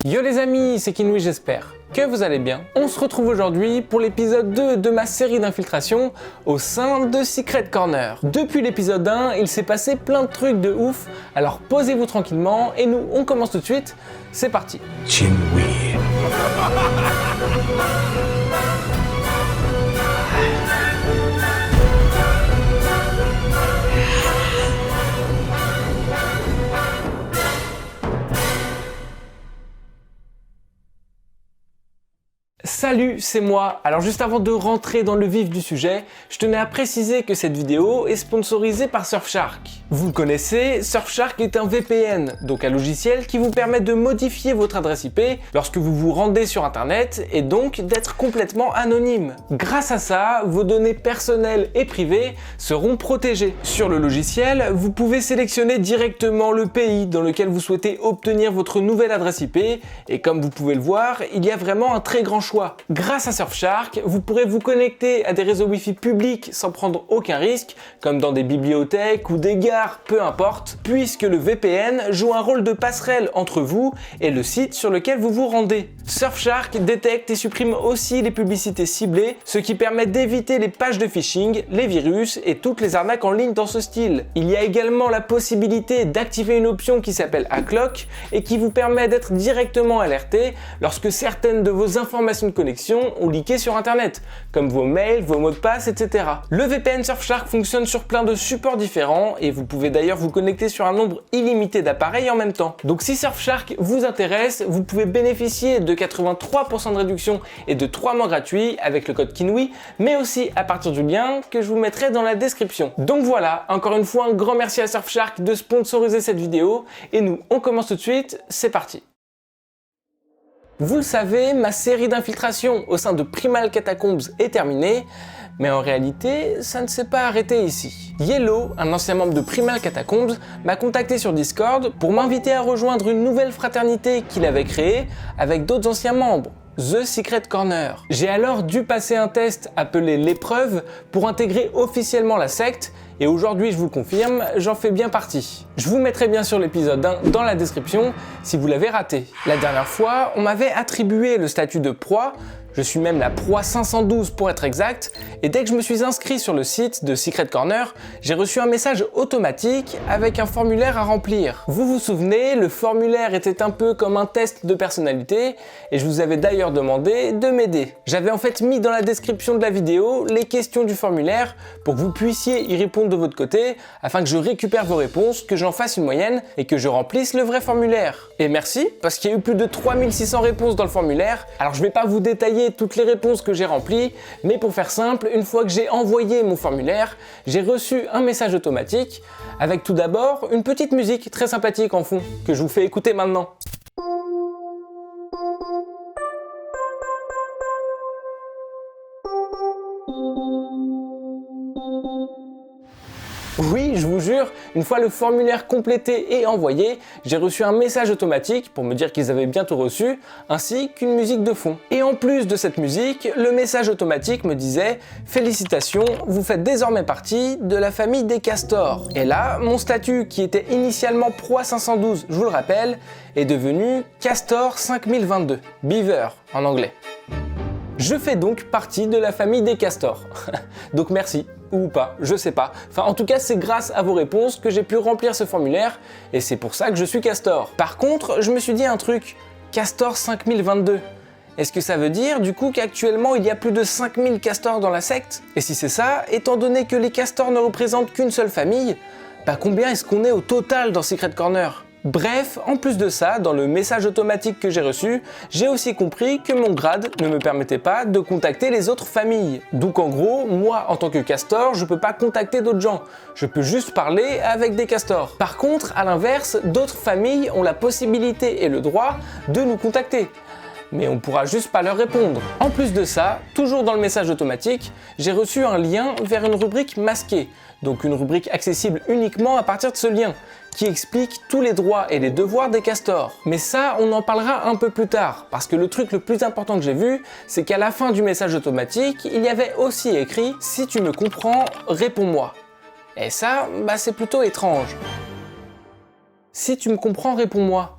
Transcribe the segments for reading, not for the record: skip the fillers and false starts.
Yo les amis, c'est Kinwi, j'espère que vous allez bien. On se retrouve aujourd'hui pour l'épisode 2 de ma série d'infiltration au sein de Secret Corner. Depuis l'épisode 1, il s'est passé plein de trucs de ouf, alors posez-vous tranquillement et nous on commence tout de suite, c'est parti. Kinwi. Salut, c'est moi. Alors juste avant de rentrer dans le vif du sujet, je tenais à préciser que cette vidéo est sponsorisée par Surfshark. Vous le connaissez, Surfshark est un VPN, donc un logiciel qui vous permet de modifier votre adresse IP lorsque vous vous rendez sur internet et donc d'être complètement anonyme. Grâce à ça, vos données personnelles et privées seront protégées. Sur le logiciel, vous pouvez sélectionner directement le pays dans lequel vous souhaitez obtenir votre nouvelle adresse IP et comme vous pouvez le voir, il y a vraiment un très grand choix. Grâce à Surfshark, vous pourrez vous connecter à des réseaux Wi-Fi publics sans prendre aucun risque, comme dans des bibliothèques ou des gares, peu importe, puisque le VPN joue un rôle de passerelle entre vous et le site sur lequel vous vous rendez. Surfshark détecte et supprime aussi les publicités ciblées, ce qui permet d'éviter les pages de phishing, les virus et toutes les arnaques en ligne dans ce style. Il y a également la possibilité d'activer une option qui s'appelle AdLock et qui vous permet d'être directement alerté lorsque certaines de vos informations de connexion ont leaké sur internet, comme vos mails, vos mots de passe, etc. Le VPN Surfshark fonctionne sur plein de supports différents et vous pouvez d'ailleurs vous connecter sur un nombre illimité d'appareils en même temps. Donc si Surfshark vous intéresse, vous pouvez bénéficier de 83% de réduction et de 3 mois gratuits avec le code Kinwi, mais aussi à partir du lien que je vous mettrai dans la description. Donc voilà, encore une fois un grand merci à Surfshark de sponsoriser cette vidéo et nous on commence tout de suite, c'est parti. Vous le savez, ma série d'infiltration au sein de Primal Catacombs est terminée, mais en réalité, ça ne s'est pas arrêté ici. Yellow, un ancien membre de Primal Catacombs, m'a contacté sur Discord pour m'inviter à rejoindre une nouvelle fraternité qu'il avait créée avec d'autres anciens membres. The Secret Corner. J'ai alors dû passer un test appelé l'épreuve pour intégrer officiellement la secte et aujourd'hui je vous confirme, j'en fais bien partie. Je vous mettrai bien sûr l'épisode 1 dans la description si vous l'avez raté. La dernière fois, on m'avait attribué le statut de proie, je suis même la proie 512 pour être exact, et dès que je me suis inscrit sur le site de Secret Corner, j'ai reçu un message automatique avec un formulaire à remplir. Vous vous souvenez, le formulaire était un peu comme un test de personnalité, et je vous avais d'ailleurs demandé de m'aider. J'avais en fait mis dans la description de la vidéo les questions du formulaire pour que vous puissiez y répondre de votre côté, afin que je récupère vos réponses, que j'en fasse une moyenne, et que je remplisse le vrai formulaire. Et merci, parce qu'il y a eu plus de 3600 réponses dans le formulaire, alors je vais pas vous détailler toutes les réponses que j'ai remplies, mais pour faire simple, une fois que j'ai envoyé mon formulaire, j'ai reçu un message automatique avec tout d'abord une petite musique très sympathique en fond que je vous fais écouter maintenant. Oui, je vous jure, une fois le formulaire complété et envoyé, j'ai reçu un message automatique pour me dire qu'ils avaient bientôt reçu, ainsi qu'une musique de fond. Et en plus de cette musique, le message automatique me disait « Félicitations, vous faites désormais partie de la famille des castors ». Et là, mon statut qui était initialement proie 512, je vous le rappelle, est devenu castor 5022, beaver en anglais. Je fais donc partie de la famille des castors. Donc merci, ou pas, je sais pas. Enfin, en tout cas, c'est grâce à vos réponses que j'ai pu remplir ce formulaire, et c'est pour ça que je suis castor. Par contre, je me suis dit un truc, castor 5022. Est-ce que ça veut dire, du coup, qu'actuellement, il y a plus de 5000 castors dans la secte? Et si c'est ça, étant donné que les castors ne représentent qu'une seule famille, bah combien est-ce qu'on est au total dans Secret Corner? Bref, en plus de ça, dans le message automatique que j'ai reçu, j'ai aussi compris que mon grade ne me permettait pas de contacter les autres familles. Donc en gros, moi en tant que castor, je peux pas contacter d'autres gens. Je peux juste parler avec des castors. Par contre, à l'inverse, d'autres familles ont la possibilité et le droit de nous contacter. Mais on pourra juste pas leur répondre. En plus de ça, toujours dans le message automatique, j'ai reçu un lien vers une rubrique masquée, donc une rubrique accessible uniquement à partir de ce lien, qui explique tous les droits et les devoirs des castors. Mais ça, on en parlera un peu plus tard, parce que le truc le plus important que j'ai vu, c'est qu'à la fin du message automatique, il y avait aussi écrit « Si tu me comprends, réponds-moi ». Et ça, c'est plutôt étrange. Si tu me comprends, réponds-moi.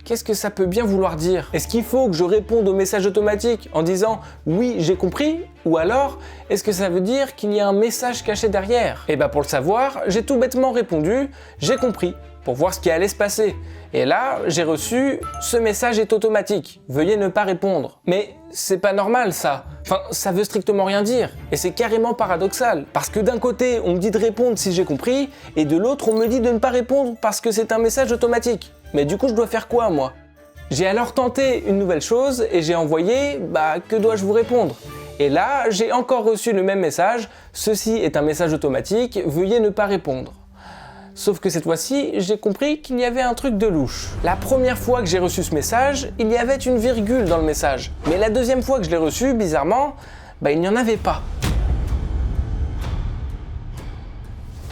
qu'est-ce que ça peut bien vouloir dire? Est-ce qu'il faut que je réponde au message automatique en disant oui, j'ai compris? Ou alors, est-ce que ça veut dire qu'il y a un message caché derrière? Et bah pour le savoir, j'ai tout bêtement répondu j'ai compris, pour voir ce qui allait se passer. Et là, j'ai reçu ce message est automatique, veuillez ne pas répondre. Mais c'est pas normal ça. Enfin, ça veut strictement rien dire. Et c'est carrément paradoxal. Parce que d'un côté, on me dit de répondre si j'ai compris, et de l'autre, on me dit de ne pas répondre parce que c'est un message automatique. Mais du coup, je dois faire quoi, moi? J'ai alors tenté une nouvelle chose et j'ai envoyé que dois-je vous répondre? Et là, j'ai encore reçu le même message, ceci est un message automatique, veuillez ne pas répondre. Sauf que cette fois-ci, j'ai compris qu'il y avait un truc de louche. La première fois que j'ai reçu ce message, il y avait une virgule dans le message. Mais la deuxième fois que je l'ai reçu, bizarrement, il n'y en avait pas.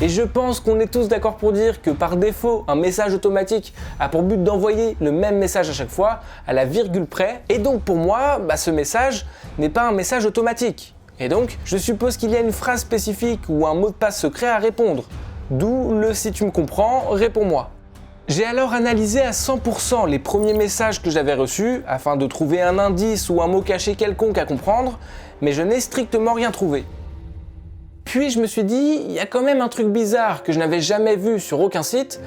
Et je pense qu'on est tous d'accord pour dire que par défaut, un message automatique a pour but d'envoyer le même message à chaque fois, à la virgule près. Et donc pour moi, ce message n'est pas un message automatique. Et donc, je suppose qu'il y a une phrase spécifique ou un mot de passe secret à répondre. D'où le si tu me comprends, réponds-moi. J'ai alors analysé à 100% les premiers messages que j'avais reçus afin de trouver un indice ou un mot caché quelconque à comprendre, mais je n'ai strictement rien trouvé. Puis je me suis dit, il y a quand même un truc bizarre que je n'avais jamais vu sur aucun site,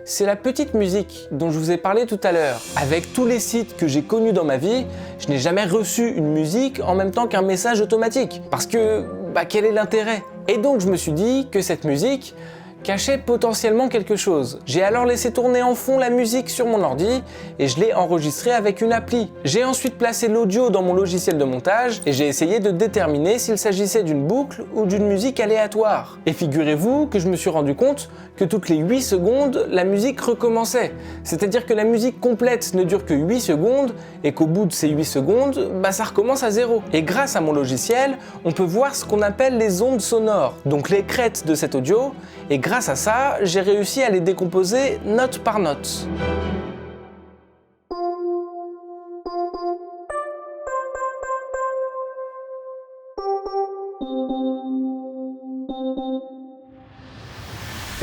c'est la petite musique dont je vous ai parlé tout à l'heure. Avec tous les sites que j'ai connus dans ma vie, je n'ai jamais reçu une musique en même temps qu'un message automatique. Parce que, quel est l'intérêt? Et donc je me suis dit que cette musique cachait potentiellement quelque chose. J'ai alors laissé tourner en fond la musique sur mon ordi et je l'ai enregistrée avec une appli. J'ai ensuite placé l'audio dans mon logiciel de montage et j'ai essayé de déterminer s'il s'agissait d'une boucle ou d'une musique aléatoire. Et figurez-vous que je me suis rendu compte que toutes les 8 secondes, la musique recommençait. C'est-à-dire que la musique complète ne dure que 8 secondes et qu'au bout de ces 8 secondes, ça recommence à zéro. Et grâce à mon logiciel, on peut voir ce qu'on appelle les ondes sonores, donc les crêtes de cet audio, et grâce à ça, j'ai réussi à les décomposer note par note.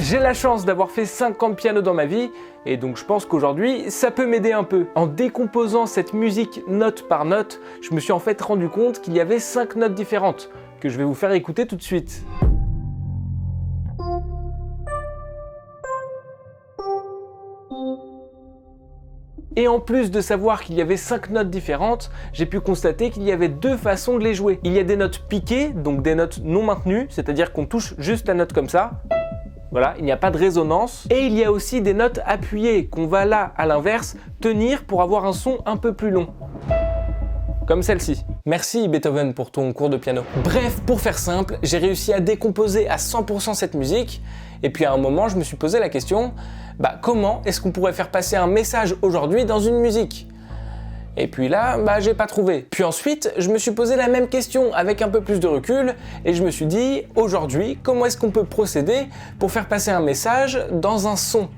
J'ai la chance d'avoir fait 5 ans de piano dans ma vie, et donc je pense qu'aujourd'hui, ça peut m'aider un peu. En décomposant cette musique note par note, je me suis en fait rendu compte qu'il y avait 5 notes différentes, que je vais vous faire écouter tout de suite. Et en plus de savoir qu'il y avait 5 notes différentes, j'ai pu constater qu'il y avait 2 façons de les jouer. Il y a des notes piquées, donc des notes non maintenues, c'est-à-dire qu'on touche juste la note comme ça. Voilà, il n'y a pas de résonance. Et il y a aussi des notes appuyées, qu'on va là, à l'inverse, tenir pour avoir un son un peu plus long. Comme celle-ci. Merci Beethoven pour ton cours de piano. Bref, pour faire simple, j'ai réussi à décomposer à 100% cette musique, et puis à un moment, je me suis posé la question, comment est-ce qu'on pourrait faire passer un message aujourd'hui dans une musique? Et puis là, j'ai pas trouvé. Puis ensuite, je me suis posé la même question avec un peu plus de recul, et je me suis dit, aujourd'hui, comment est-ce qu'on peut procéder pour faire passer un message dans un son?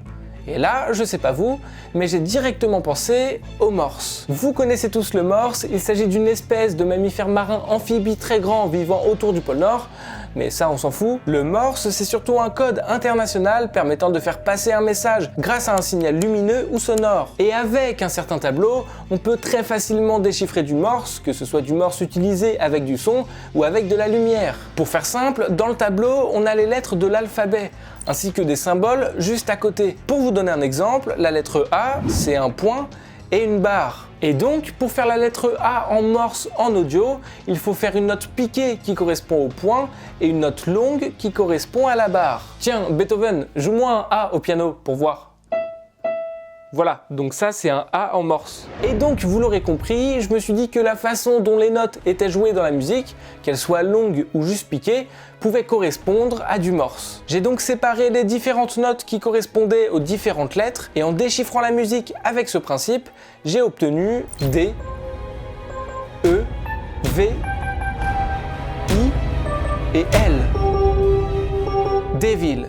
Et là, je sais pas vous, mais j'ai directement pensé au morse. Vous connaissez tous le morse, il s'agit d'une espèce de mammifère marin amphibie très grand vivant autour du pôle Nord, mais ça on s'en fout. Le morse, c'est surtout un code international permettant de faire passer un message grâce à un signal lumineux ou sonore. Et avec un certain tableau, on peut très facilement déchiffrer du morse, que ce soit du morse utilisé avec du son ou avec de la lumière. Pour faire simple, dans le tableau, on a les lettres de l'alphabet, ainsi que des symboles juste à côté. Pour vous donner un exemple, la lettre A, c'est un point et une barre. Et donc, pour faire la lettre A en morse en audio, il faut faire une note piquée qui correspond au point et une note longue qui correspond à la barre. Tiens, Beethoven, joue-moi un A au piano pour voir. Voilà, donc ça c'est un A en morse. Et donc, vous l'aurez compris, je me suis dit que la façon dont les notes étaient jouées dans la musique, qu'elles soient longues ou juste piquées, pouvait correspondre à du morse. J'ai donc séparé les différentes notes qui correspondaient aux différentes lettres, et en déchiffrant la musique avec ce principe, j'ai obtenu D, E, V, I et L. Devil,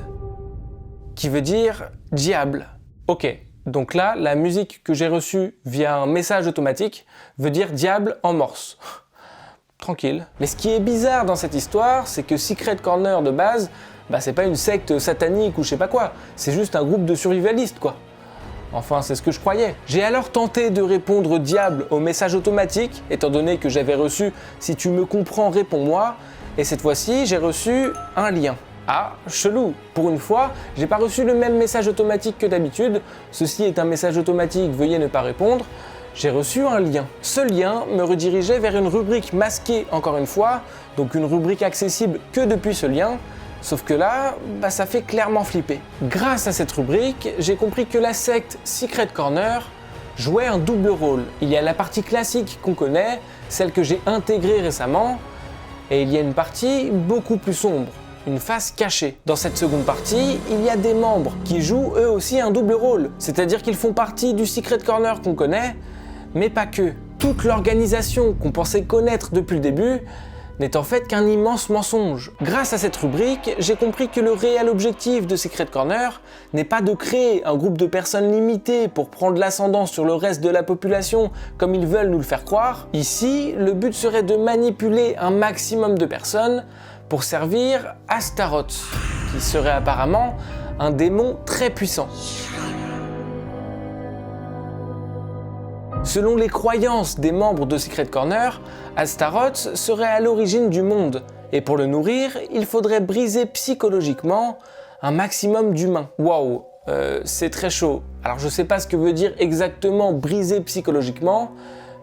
qui veut dire diable. Ok. Donc là, la musique que j'ai reçue via un message automatique veut dire diable en morse. Tranquille. Mais ce qui est bizarre dans cette histoire, c'est que Secret Corner de base, c'est pas une secte satanique ou je sais pas quoi, c'est juste un groupe de survivalistes quoi. Enfin, c'est ce que je croyais. J'ai alors tenté de répondre diable au message automatique, étant donné que j'avais reçu « Si tu me comprends, réponds-moi », et cette fois-ci, j'ai reçu un lien. Ah, chelou. Pour une fois, j'ai pas reçu le même message automatique que d'habitude. Ceci est un message automatique, veuillez ne pas répondre. J'ai reçu un lien. Ce lien me redirigeait vers une rubrique masquée encore une fois, donc une rubrique accessible que depuis ce lien. Sauf que là, ça fait clairement flipper. Grâce à cette rubrique, j'ai compris que la secte Secret Corner jouait un double rôle. Il y a la partie classique qu'on connaît, celle que j'ai intégrée récemment, et il y a une partie beaucoup plus sombre, une face cachée. Dans cette seconde partie, il y a des membres qui jouent eux aussi un double rôle, c'est-à-dire qu'ils font partie du Secret Corner qu'on connaît, mais pas que. Toute l'organisation qu'on pensait connaître depuis le début n'est en fait qu'un immense mensonge. Grâce à cette rubrique, j'ai compris que le réel objectif de Secret Corner n'est pas de créer un groupe de personnes limitées pour prendre l'ascendant sur le reste de la population comme ils veulent nous le faire croire. Ici, le but serait de manipuler un maximum de personnes pour servir Astaroth, qui serait apparemment un démon très puissant. Selon les croyances des membres de Secret Corner, Astaroth serait à l'origine du monde, et pour le nourrir, il faudrait briser psychologiquement un maximum d'humains. Waouh, c'est très chaud. Alors je sais pas ce que veut dire exactement briser psychologiquement,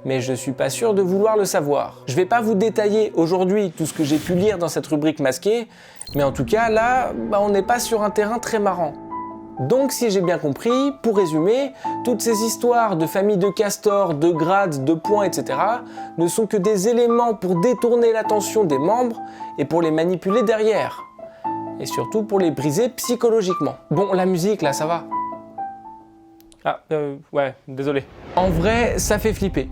mais je suis pas sûr de vouloir le savoir. Je vais pas vous détailler aujourd'hui tout ce que j'ai pu lire dans cette rubrique masquée, mais en tout cas là, on n'est pas sur un terrain très marrant. Donc si j'ai bien compris, pour résumer, toutes ces histoires de familles de castors, de grades, de points, etc. ne sont que des éléments pour détourner l'attention des membres et pour les manipuler derrière. Et surtout pour les briser psychologiquement. Bon, la musique là, ça va. Ah, ouais, désolé. En vrai, ça fait flipper.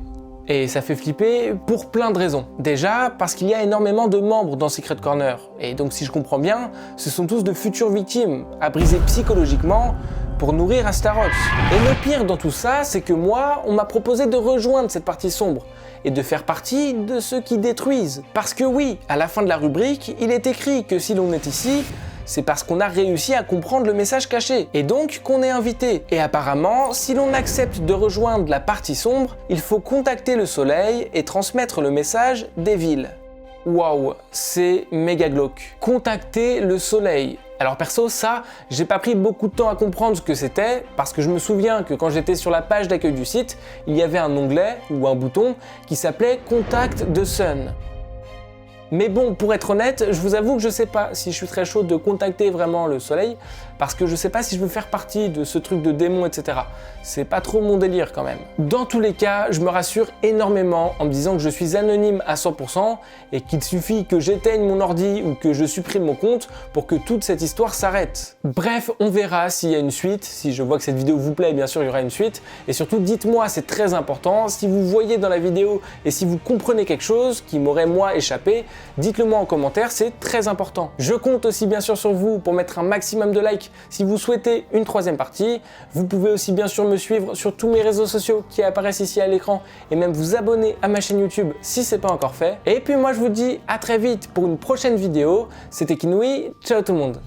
Et ça fait flipper pour plein de raisons. Déjà, parce qu'il y a énormément de membres dans Secret Corner. Et donc si je comprends bien, ce sont tous de futures victimes, à briser psychologiquement pour nourrir Astaroth. Et le pire dans tout ça, c'est que moi, on m'a proposé de rejoindre cette partie sombre et de faire partie de ceux qui détruisent. Parce que oui, à la fin de la rubrique, il est écrit que si l'on est ici, c'est parce qu'on a réussi à comprendre le message caché, et donc qu'on est invité. Et apparemment, si l'on accepte de rejoindre la partie sombre, il faut contacter le soleil et transmettre le message des villes. Waouh, c'est méga glauque. Contacter le soleil. Alors perso, ça, j'ai pas pris beaucoup de temps à comprendre ce que c'était, parce que je me souviens que quand j'étais sur la page d'accueil du site, il y avait un onglet, ou un bouton, qui s'appelait « Contact the Sun ». Mais bon, pour être honnête, je vous avoue que je sais pas si je suis très chaud de contacter vraiment le soleil, parce que je sais pas si je veux faire partie de ce truc de démon, etc. C'est pas trop mon délire quand même. Dans tous les cas, je me rassure énormément en me disant que je suis anonyme à 100% et qu'il suffit que j'éteigne mon ordi ou que je supprime mon compte pour que toute cette histoire s'arrête. Bref, on verra s'il y a une suite. Si je vois que cette vidéo vous plaît, bien sûr, il y aura une suite. Et surtout, dites-moi, c'est très important, si vous voyez dans la vidéo et si vous comprenez quelque chose qui m'aurait moi échappé, dites-le moi en commentaire, c'est très important. Je compte aussi bien sûr sur vous pour mettre un maximum de likes si vous souhaitez une troisième partie. Vous pouvez aussi bien sûr me suivre sur tous mes réseaux sociaux qui apparaissent ici à l'écran et même vous abonner à ma chaîne YouTube si c'est pas encore fait. Et puis moi je vous dis à très vite pour une prochaine vidéo. C'était Kinui, ciao tout le monde.